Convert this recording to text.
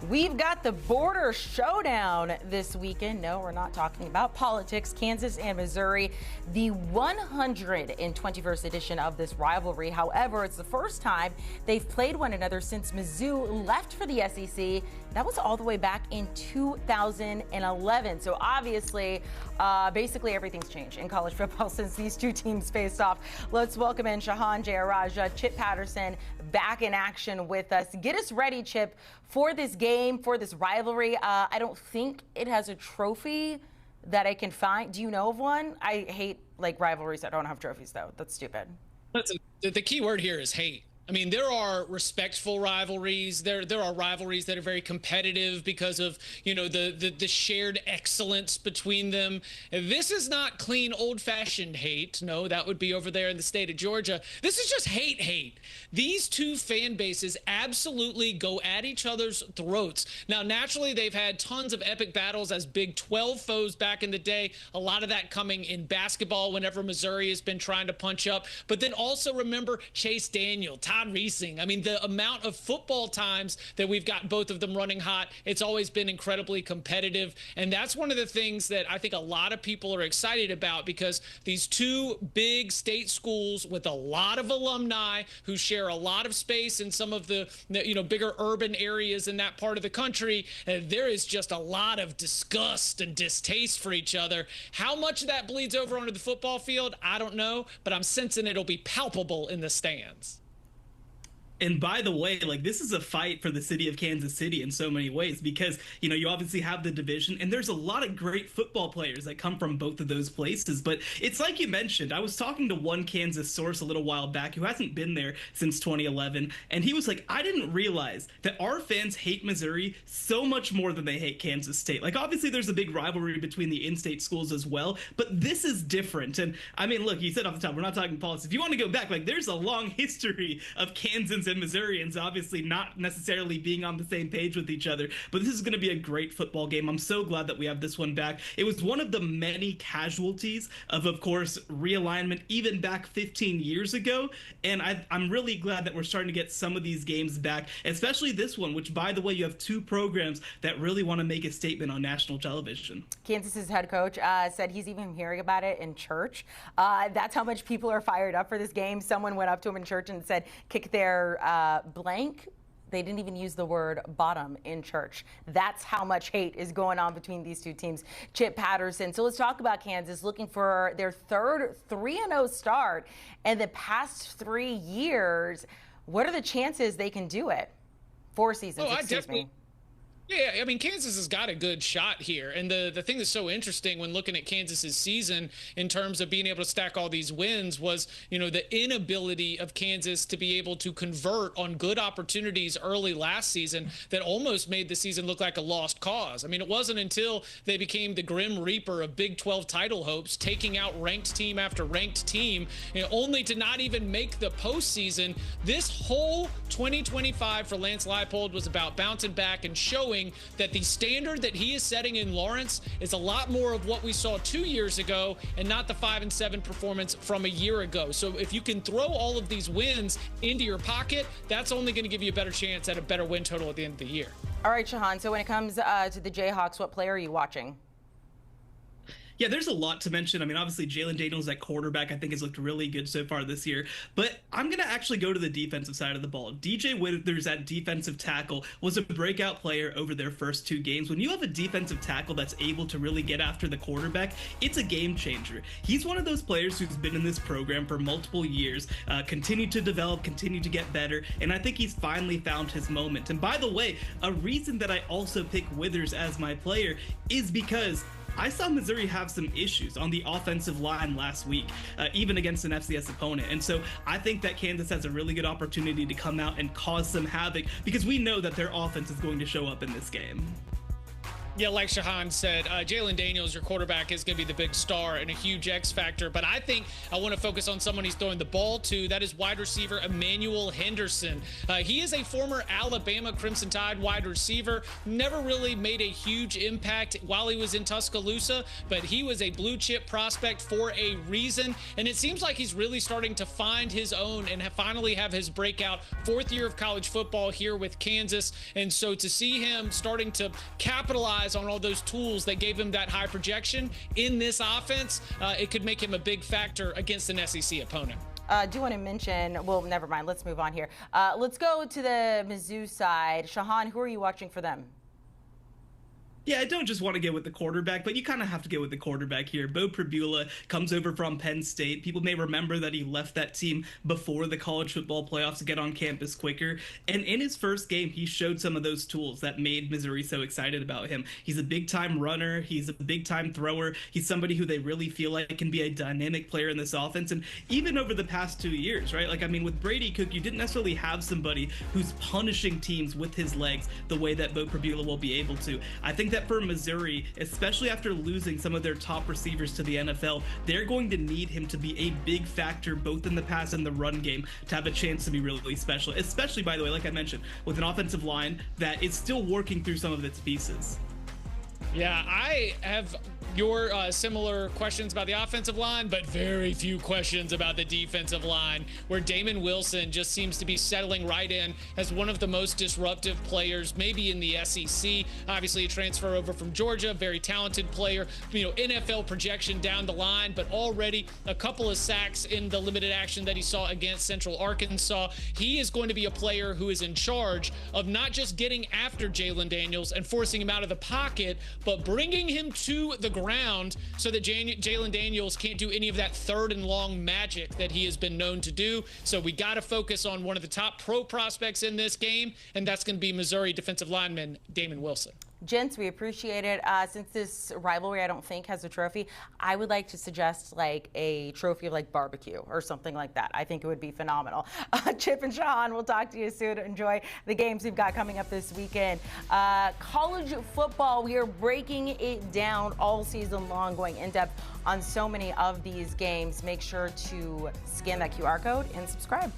We've got the border showdown this weekend. No, we're not talking about politics. Kansas and Missouri, the 121st edition of this rivalry. However, it's the first time they've played one another since Mizzou left for the SEC. That was all the way back in 2011. So obviously, basically everything's changed in college football since these two teams faced off. Let's welcome in Shehan Jeyarajah, Chip Patterson, back in action with us. Get us ready, Chip, for this game, for this rivalry. I don't think it has a trophy that I can find. Do you know of one? I hate rivalries that don't have trophies, though. That's stupid. The key word here is hate. I mean, there are respectful rivalries. There are rivalries that are very competitive because of, the shared excellence between them. This is not clean, old-fashioned hate. No, that would be over there in the state of Georgia. This is just hate. These two fan bases absolutely go at each other's throats. Now, naturally, they've had tons of epic battles as Big 12 foes back in the day. A lot of that coming in basketball whenever Missouri has been trying to punch up. But then also remember Chase Daniel, Todd Reesing. I mean, the amount of football times that we've got both of them running hot, it's always been incredibly competitive. And that's one of the things that I think a lot of people are excited about, because these two big state schools with a lot of alumni who share a lot of space in some of the bigger urban areas in that part of the country, there is just a lot of disgust and distaste for each other. How much of that bleeds over onto the football field, I don't know, but I'm sensing it'll be palpable in the stands. And by the way, this is a fight for the city of Kansas City in so many ways, because, you obviously have the division and there's a lot of great football players that come from both of those places. But it's like you mentioned, I was talking to one Kansas source a little while back who hasn't been there since 2011. And he was like, I didn't realize that our fans hate Missouri so much more than they hate Kansas State. Obviously, there's a big rivalry between the in-state schools as well, but this is different. And I mean, look, you said off the top, we're not talking politics. If you want to go back, there's a long history of Kansans and Missourians obviously not necessarily being on the same page with each other, but this is going to be a great football game. I'm so glad that we have this one back. It was one of the many casualties of course, realignment even back 15 years ago, and I'm really glad that we're starting to get some of these games back, especially this one, which, by the way, you have two programs that really want to make a statement on national television. Kansas's head coach said he's even hearing about it in church. That's how much people are fired up for this game. Someone went up to him in church and said, kick their blank. They didn't even use the word bottom in church. That's how much hate is going on between these two teams. Chip Patterson. So let's talk about Kansas looking for their third 3-0 start in the past 3 years. What are the chances they can do it? 4 seasons, excuse me. Yeah, I mean, Kansas has got a good shot here. And the thing that's so interesting when looking at Kansas's season in terms of being able to stack all these wins was, the inability of Kansas to be able to convert on good opportunities early last season that almost made the season look like a lost cause. I mean, it wasn't until they became the Grim Reaper of Big 12 title hopes, taking out ranked team after ranked team, only to not even make the postseason. This whole 2025 for Lance Leipold was about bouncing back and showing that the standard that he is setting in Lawrence is a lot more of what we saw 2 years ago and not the 5-7 performance from a year ago. So if you can throw all of these wins into your pocket, that's only going to give you a better chance at a better win total at the end of the year. All right, Shehan, so when it comes to the Jayhawks, what player are you watching? Yeah, there's a lot to mention. I mean, obviously, Jalen Daniels at quarterback, I think, has looked really good so far this year. But I'm going to actually go to the defensive side of the ball. DJ Withers at defensive tackle was a breakout player over their first 2 games. When you have a defensive tackle that's able to really get after the quarterback, it's a game changer. He's one of those players who's been in this program for multiple years, continued to develop, continued to get better, and I think he's finally found his moment. And by the way, a reason that I also pick Withers as my player is because I saw Missouri have some issues on the offensive line last week, even against an FCS opponent. And so I think that Kansas has a really good opportunity to come out and cause some havoc, because we know that their offense is going to show up in this game. Yeah, like Shehan said, Jalen Daniels, your quarterback, is going to be the big star and a huge X factor. But I think I want to focus on someone he's throwing the ball to. That is wide receiver Emmanuel Henderson. He is a former Alabama Crimson Tide wide receiver. Never really made a huge impact while he was in Tuscaloosa, but he was a blue chip prospect for a reason. And it seems like he's really starting to find his own and finally have his breakout fourth year of college football here with Kansas. And so to see him starting to capitalize on all those tools that gave him that high projection in this offense, it could make him a big factor against an SEC opponent. Do want to mention, well, never mind. Let's move on here. Let's go to the Mizzou side. Shehan, who are you watching for them? Yeah, I don't just want to get with the quarterback, but you kind of have to get with the quarterback here. Beau Pribula comes over from Penn State. People may remember that he left that team before the college football playoffs to get on campus quicker. And in his first game, he showed some of those tools that made Missouri so excited about him. He's a big-time runner. He's a big-time thrower. He's somebody who they really feel like can be a dynamic player in this offense. And even over the past 2 years, right? Like, I mean, with Brady Cook, you didn't necessarily have somebody who's punishing teams with his legs the way that Beau Pribula will be able to. I think that for Missouri, especially after losing some of their top receivers to the NFL, they're going to need him to be a big factor both in the pass and the run game to have a chance to be really special, especially, by the way, like I mentioned, with an offensive line that is still working through some of its pieces. Yeah, I have your similar questions about the offensive line, but very few questions about the defensive line, where Damon Wilson just seems to be settling right in as one of the most disruptive players, maybe in the SEC. Obviously, a transfer over from Georgia, very talented player, NFL projection down the line, but already a couple of sacks in the limited action that he saw against Central Arkansas. He is going to be a player who is in charge of not just getting after Jalen Daniels and forcing him out of the pocket, but bringing him to the ground so that Jalen Daniels can't do any of that third and long magic that he has been known to do. So we got to focus on one of the top pro prospects in this game, and that's going to be Missouri defensive lineman Damon Wilson. Gents, we appreciate it. Since this rivalry, I don't think, has a trophy, I would like to suggest like a trophy of like barbecue or something like that. I think it would be phenomenal. Chip and Shehan, we'll talk to you soon. Enjoy the games we've got coming up this weekend. College football, we are breaking it down all season long, going in depth on so many of these games. Make sure to scan that QR code and subscribe.